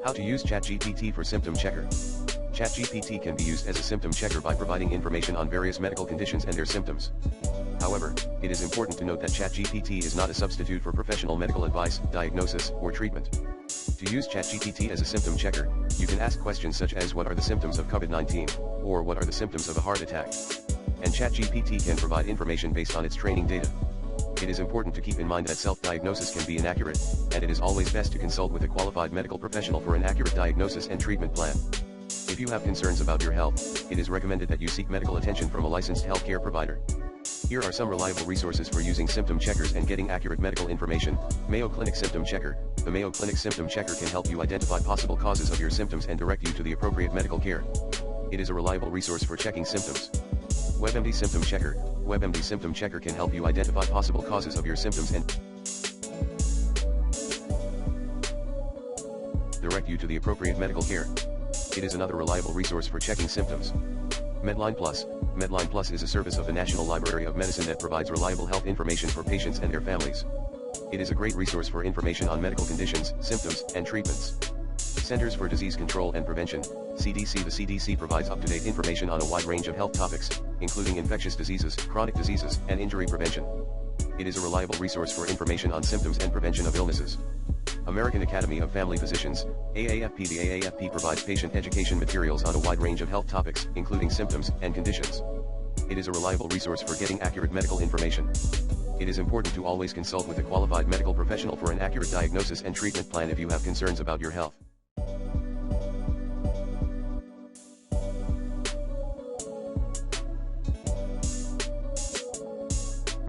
How to use ChatGPT for symptom checker. ChatGPT can be used as a symptom checker by providing information on various medical conditions and their symptoms. However, it is important to note that ChatGPT is not a substitute for professional medical advice, diagnosis, or treatment. To use ChatGPT as a symptom checker, you can ask questions such as what are the symptoms of COVID-19, or what are the symptoms of a heart attack. And ChatGPT can provide information based on its training data. It is important to keep in mind that self-diagnosis can be inaccurate, and it is always best to consult with a qualified medical professional for an accurate diagnosis and treatment plan. If you have concerns about your health, it is recommended that you seek medical attention from a licensed healthcare provider. Here are some reliable resources for using symptom checkers and getting accurate medical information. Mayo Clinic Symptom Checker. The Mayo Clinic Symptom Checker can help you identify possible causes of your symptoms and direct you to the appropriate medical care. It is a reliable resource for checking symptoms. WebMD Symptom Checker. WebMD Symptom Checker can help you identify possible causes of your symptoms and direct you to the appropriate medical care. It is another reliable resource for checking symptoms. Medline Plus. Medline Plus is a service of the National Library of Medicine that provides reliable health information for patients and their families. It is a great resource for information on medical conditions, symptoms, and treatments. Centers for Disease Control and Prevention, CDC. The CDC provides up-to-date information on a wide range of health topics, including infectious diseases, chronic diseases, and injury prevention. It is a reliable resource for information on symptoms and prevention of illnesses. American Academy of Family Physicians, AAFP. The AAFP provides patient education materials on a wide range of health topics, including symptoms and conditions. It is a reliable resource for getting accurate medical information. It is important to always consult with a qualified medical professional for an accurate diagnosis and treatment plan if you have concerns about your health.